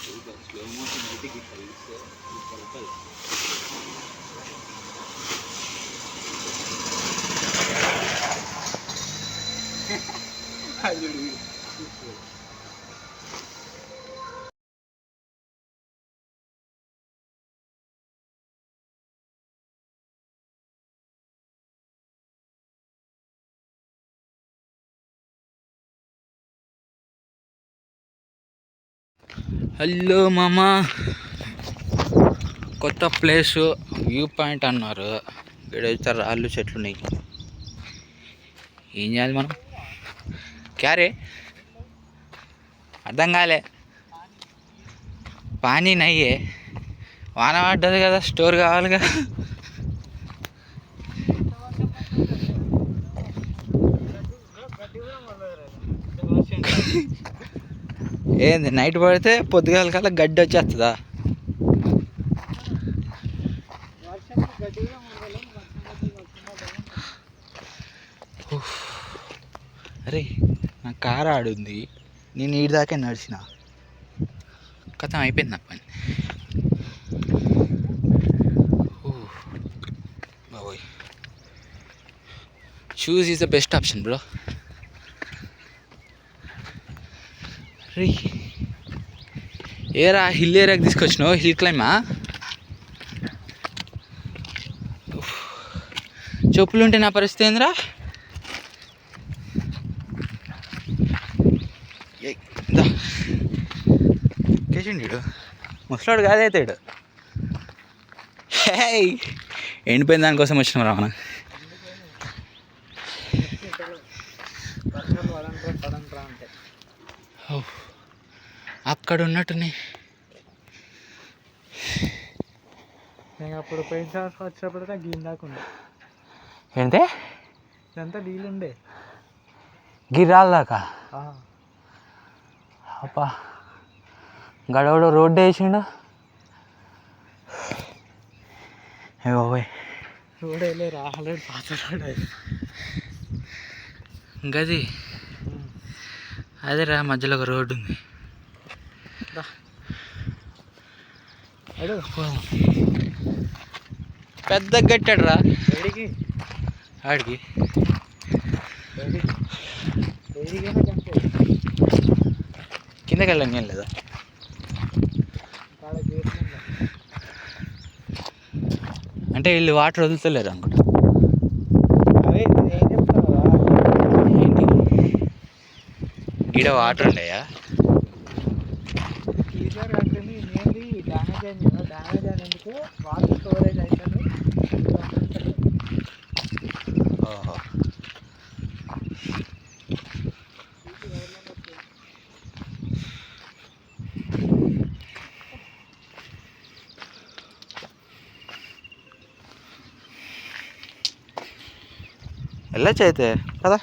Slow motion అయితే గిట్ల తీస్తే సూపర్ ఉంటుంది. హలో మామా, కొత్త ప్లేసు వ్యూ పాయింట్ అన్నారు. ఇక్కడ అయితే రాళ్ళు చెట్లు ఉన్నాయి. ఏం చేయాలి మనం? క్యారే అర్థం కాలే. పానీ నయ్యే, వాన పడ్డది కదా, స్టోర్ కావాలిగా. ఏంది నైట్ పడితే పొద్దుగాల కల్లా గడ్డి వచ్చేస్తుందా? అరే నా కారు ఆడుంది, నేను ఈడి దాకా నడిచిన, కథం అయిపోయింది నా పని. బాబోయ్, shoes is the best option bro. రీ ఏరా హిల్ ఏరియాకి తీసుకొచ్చినావు? హిల్ క్లైమా? చెప్పులు ఉంటే నా పరిస్థితి ఏందిరా? కేసిండు ముసలాడు కాదైతాడు. హే ఎండిపోయిన దానికోసం వచ్చినాం రా మనం. అక్కడ ఉన్నట్టున్నాయి. నేను అప్పుడు పోయిన సంవత్సరం వచ్చినప్పుడు గీన్ దాకుండే. ఏంటే ఇదంతా నీళ్ళుండే గిరాల దాకా. అబ్బా గడవడు రోడ్డు వేసిండు. బాబోయ్ రోడ్ వెళ్ళే రాలేదు, పాత రోడ్ అది. గది అదే రా, మధ్యలో ఒక రోడ్డు ఉంది. పెద్ద కట్టాడు రా ఆడికి. కిందకి వెళ్ళండి ఏం లేదా? అంటే వీళ్ళు వాటర్ వదులుతలేరు అనుకుంటా. ఏంటి గిడ వాటర్ ఉండయా? డ్యామేజ్ అయినందుకు వాటర్ స్టోరేజ్ అవుతుంది. ఓహో, వెళ్ళొచ్చు అయితే కదా.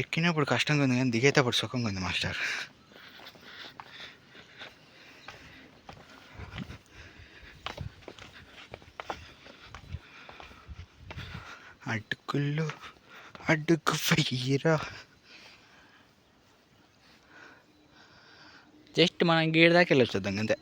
ఎక్కినప్పుడు కష్టంగా ఉంది కానీ దిగేటప్పుడు సుఖంగా ఉంది మాస్టర్. అడ్డుకుల్లో అడ్డుకు ఫయ్యరా. జస్ట్ మనం గేట్ దాకా వెళ్ళొచ్చేద్దాం అంతే.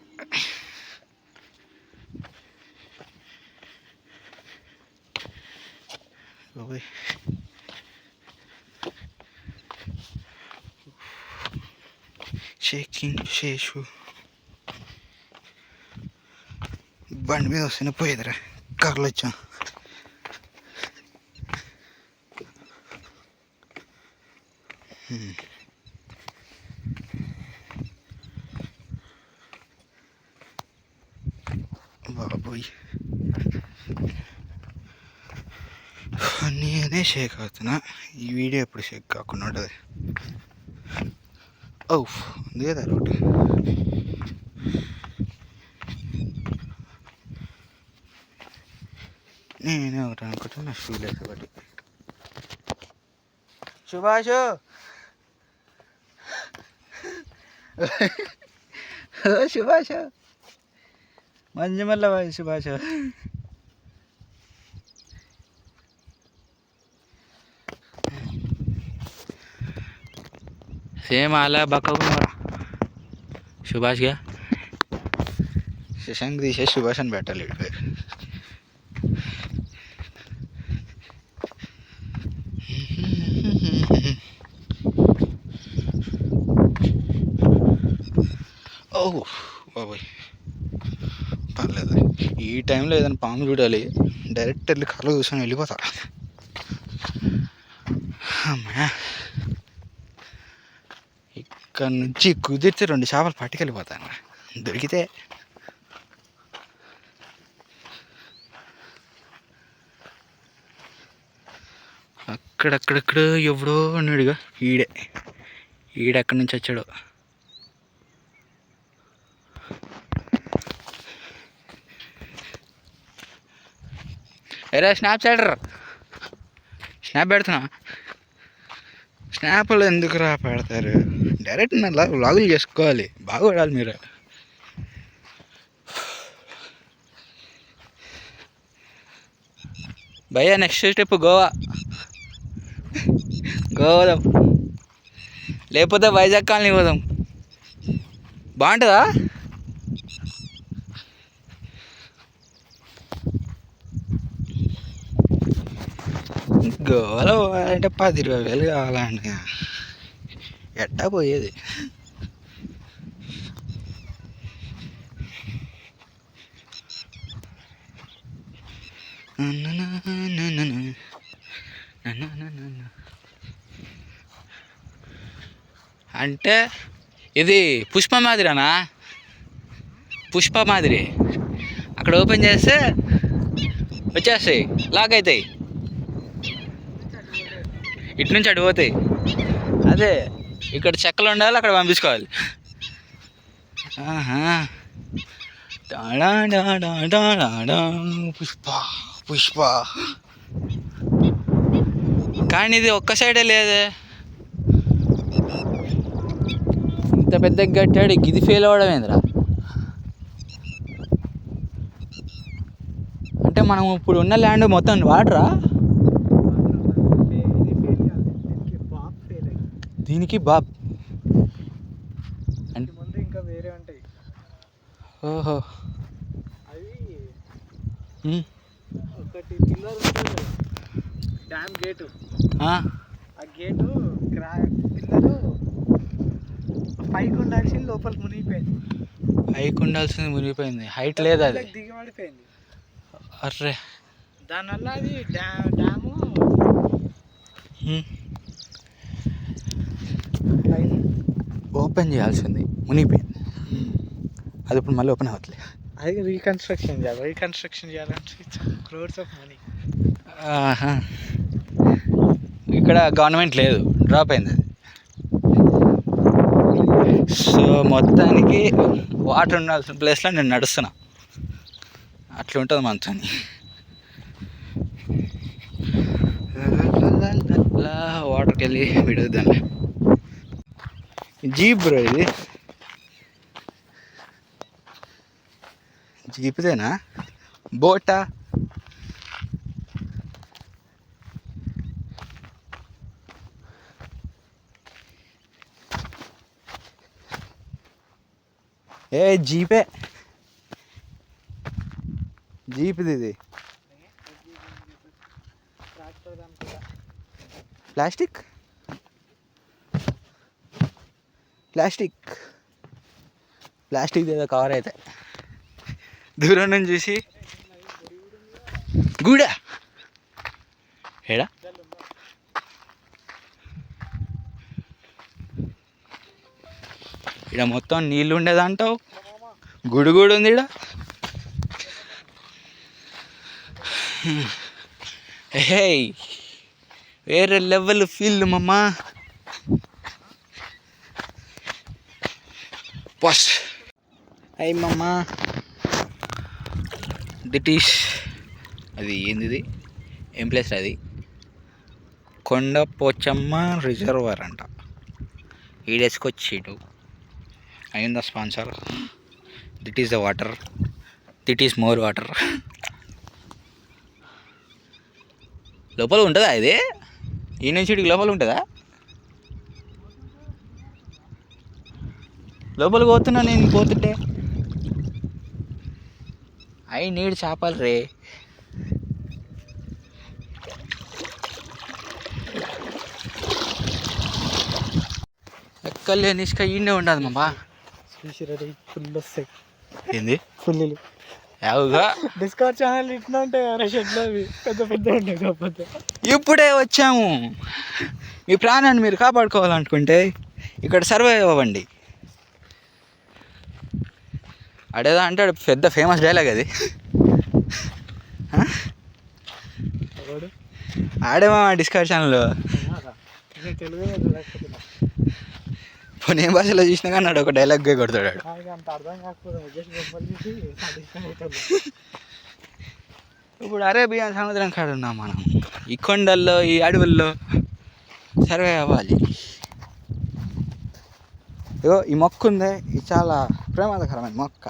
షేకింగ్ శేషు బండి మీద వస్తేనే పోయేదిరా, కార్లో వచ్చాం. బాబోయ్ నేనే షేక్ అవుతున్నా. ఈ వీడియో ఎప్పుడు షేక్ కాకుండా ఉంటుంది. ఓహ్ ఉంది కదా రోడ్డు. నేనే ఒకటి అనుకుంటా, నా షూ లేదు ఒకటి. సుభాష్ సుభాష్ మంచి మళ్ళీ సుభాష్. సేమ్ అలా బక్కగా సుభాష్గా శశాంక్ తీసేసి సుభాష్ అని పెట్టాలి వీడి పేరు. ఓ బాబోయ్ పర్లేదు. ఈ టైంలో ఏదైనా పాము చూడాలి, డైరెక్ట్ వెళ్ళి కాళ్ళు కూర్చొని వెళ్ళిపోతా. అమ్మా ఇక్కడ నుంచి కుదిరితే 2 చేపలు పట్టుకెళ్ళిపోతాను దొరికితే. అక్కడక్కడక్కడ ఎవడో ఉన్నాడుగా, ఈడెక్కడి నుంచి వచ్చాడో. ఎరా స్నాప్ పెడుతున్నా. స్నాప్లు ఎందుకురా పెడతారు, డైరెక్ట్ నా వ్లాగులు చేసుకోవాలి, బాగుపడాలి మీరు. భయ్యా నెక్స్ట్ స్టెప్ గోవా పోదాం, లేకపోతే వైజాగ్ కాలనీ పోదాం. బాగుంటుందా? గోవాలో అంటే 10-20 వేలు కావాలండి, ఎట్టా పోయేది? అంటే ఇది పుష్ప మాదిరినా? పుష్ప మాదిరి అక్కడ ఓపెన్ చేస్తే వచ్చేస్తాయి, లాక్ అవుతాయి, ఇటు నుంచి అటు పోతాయి. అదే ఇక్కడ చెక్కలు ఉండాలి, అక్కడ పంపించుకోవాలి. పుష్ప పుష్ప కానీ ఇది ఒక్క సైడే లేదే, ఇంత పెద్దగా కట్టాడు, ఇది ఫెయిల్ అవ్వడం ఏందిరా? అంటే మనం ఇప్పుడు ఉన్న ల్యాండ్ మొత్తం వాటరా? దీనికి బాబ్ అంటే ముందు ఇంకా వేరే ఉంటాయి. ఓహో అవి ఒకటి పిల్లర్ ఉంటుంది కదా, డ్యామ్ గేటు, ఆ గేటు పిల్లరు పైకి ఉండాల్సింది లోపలికి మునిగిపోయింది. పైకి ఉండాల్సింది మునిగిపోయింది, హైట్ లేదు, అది దిగి పడిపోయింది. అర్రే దానివల్ల అది డ్యాము ఓపెన్ చేయాల్సింది, మునిగిపోయింది. అది ఇప్పుడు మళ్ళీ ఓపెన్ అవ్వట్లే. అది రీకన్స్ట్రక్షన్ చేయాలంటే క్రోర్స్ ఆఫ్ మనీ. ఇక్కడ గవర్నమెంట్ లేదు, డ్రాప్ అయింది అది. సో మొత్తానికి వాటర్ ఉండాల్సిన ప్లేస్లో నేను నడుస్తున్నా, అట్లా ఉంటుంది మనతో. వాటర్కి వెళ్ళి విడుద్దాంలే. జీప్ బ్రో, ఇది జీప్దేనా? బోటా? ఏ జీపే, జీప్ది ఇది. ప్లాస్టిక్ ఏదో కవర్ అయితే దూరం నుంచి చూసి గూడా ఏడా ఇక్కడ మొత్తం నీళ్ళు ఉండేదంటావు, గుడి కూడా ఉంది ఇక్కడ. హే వేరే లెవెల్ ఫీల్ మమ్మా. బస్ అయ్యి మమ్మ, దిటీష్ అది ఏంది, ఏం ప్లేస్ అది? కొండ పోచమ్మ రిజర్వర్ అంట. ఈడేసుకొచ్చిండు, అయిందా sponsor. This is the water, this is more water. లోపల ఉంటుందా ఇది? ఈ నుంచి ఇటుకి లోపల ఉంటుందా? లోపలికి పోతున్నా నేను పోతుంటే. ఐ నీడ్ చేపలు రే. ఎక్కలే నిష్క ఈయనే ఉండదు మామా. ఫుల్ వస్తాయి. ఏంది ఫుల్లు యావుగా డిస్కవర్ ఛానల్ ఇట్లా ఉంటాయి కదా షెడ్లో, అవి పెద్ద పెద్ద ఉంటాయి. కాకపోతే ఇప్పుడే వచ్చాము. మీ ప్రాణాన్ని మీరు కాపాడుకోవాలనుకుంటే ఇక్కడ సర్వే అవ్వండి. అడేదో అంటాడు పెద్ద ఫేమస్ డైలాగ్ అది. ఆడేమా డిస్కవర్ ఛానల్లో తెలుగు పోనీ ఏం భాషలో చూసినా కానీ నాడు ఒక డైలాగ్గా కొడతాడు. అంత అర్థం కాకపోతే ఇప్పుడు అరేబియా సముద్రం కాడ ఉన్నాం మనం. ఈ కొండల్లో ఈ అడవుల్లో సర్వే అవ్వాలి. ఇగో ఈ మొక్క ఉందే, ఇది చాలా ప్రమాదకరమైన మొక్క.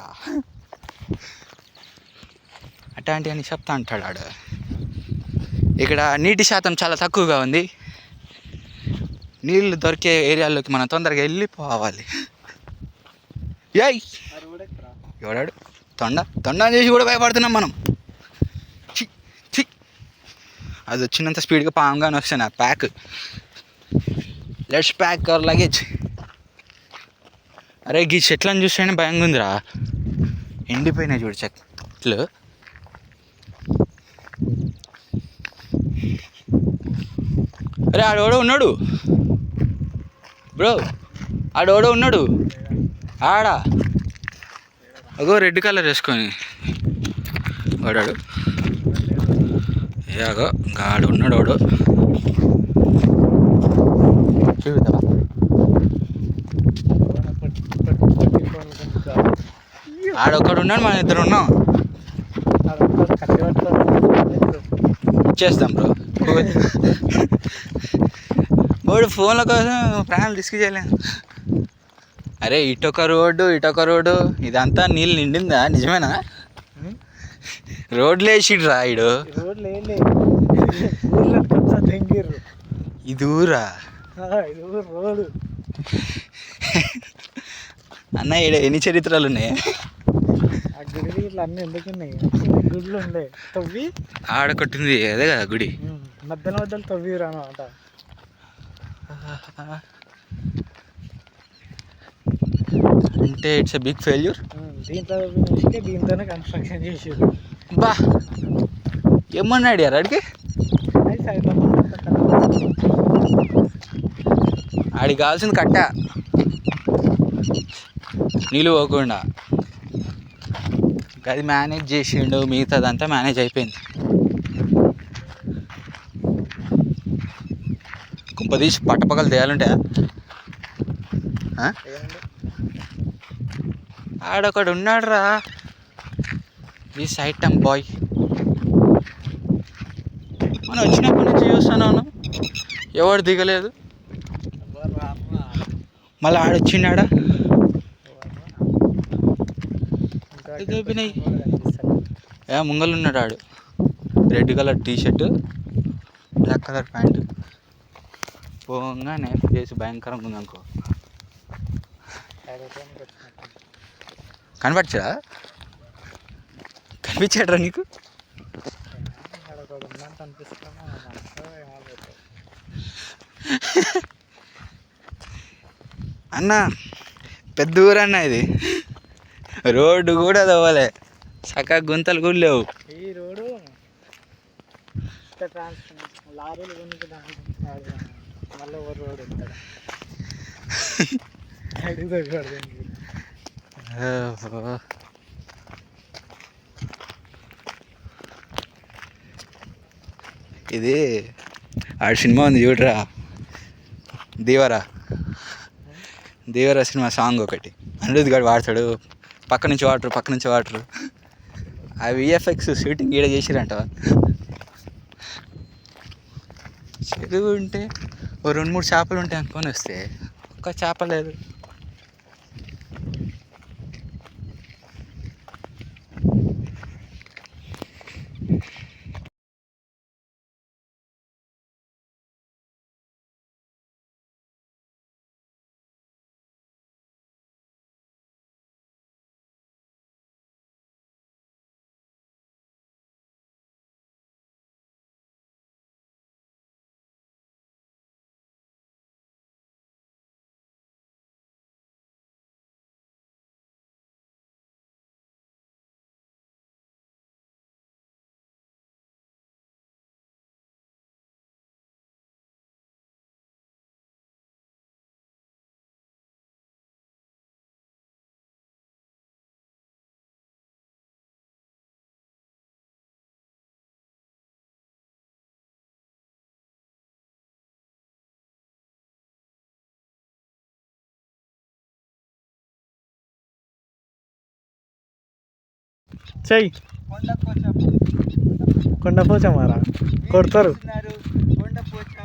అట్లాంటివన్నీ చెప్తా అంటాడు ఆడు. ఇక్కడ నీటి శాతం చాలా తక్కువగా ఉంది. నీళ్ళు దొరికే ఏరియాల్లోకి మనం తొందరగా వెళ్ళిపోవాలి. ఏయ్ ఎవడాడు తొండ చేసి కూడా భయపడుతున్నాం మనం. అది వచ్చినంత స్పీడ్గా పాంగానే వస్తాను. ఆ pack let's pack our luggage. అరే ఈ చెట్లను చూస్తేనే భయంగా ఉందిరా. ఎండిపోయినాయి చూడు చెట్లు. అరే ఆడోడో ఉన్నాడు బ్రో, ఆడోడో ఉన్నాడు ఆడా. అగో రెడ్ కలర్ వేసుకొని వాడాడు. ఏగో ఇంకా ఆడు ఉన్నాడు వాడు. చూద్దామా ఆడొక్కడు ఉన్నాడు, మన ఇద్దరు ఉన్నాం. చేస్తాం బ్రో. వాడు ఫోన్ల కోసం ప్రాణాలు రిస్క్ చేయలేము. అరే ఇటొక రోడ్డు ఇదంతా నీళ్ళు నిండిందా? నిజమేనా? రోడ్లు వేసిడ్రా ఇడు. ఇది ఊరా రోడ్డు అన్న ఈడ ఎన్ని చరిత్రలు ఉన్నాయి? గుడి ఇట్లా అన్నీ ఎందుకున్నాయి? గుడిలో ఉండే తవ్వి ఆడకొట్టింది అదే కదా గుడి. మధ్యలో తవ్విరు అన్నమాట. అంటే ఇట్స్ ఎ బిగ్ ఫెయిల్యూర్. దీంతోనే కన్స్ట్రక్షన్ చేసారు. బా ఏమన్నాడు యార్ ఆడికి? ఆడికి కావాల్సింది కట్ట, నీళ్ళు పోకుండా. అది మేనేజ్ చేసిండు, మిగతాదంతా మేనేజ్ అయిపోయింది. కుంపదీసి పట్టపక్కలు తేయాలంటాయా? ఆడొకడు ఉన్నాడు రా, దిస్ ఐటమ్ బాయ్. మనం వచ్చినప్పటి నుంచి చూస్తున్నాను, ఎవడు దిగలేదు. మళ్ళీ ఆడొచ్చిండా దొబ్బినాయి. ముంగలు ఉన్నాడు ఆడు, red colour t shirt, black colour pant. పోగానే చేసి భయంకరంగా ఉంది అనుకో. కనిపించాడరా నీకు? అన్న పెద్ద ఊరన్న ఇది, రోడ్డు కూడా తవ్వలే, చక్కగా గుంతలు కూడా లేవు. ఈ రోడ్డు లారీలు మళ్ళీ ఒక రోడ్డు ఉంటాడు. ఇది ఆడ సినిమా ఉంది చూడరా, దేవరా సినిమా సాంగ్ ఒకటి అనిరుద్ధ్ గారు వాడతాడు, పక్క నుంచి వాటరు. ఆ విఎఫ్ఎక్స్ షూటింగ్ ఈడ చేసిరంట. చెరువు ఉంటే ఓ 2-3 చేపలు ఉంటాయి అనుకొని వస్తే ఒక్క చేప లేదు. చెయ్యి కొండ పోచమ్మారా కొడతారు. కొండ పోచమ్మ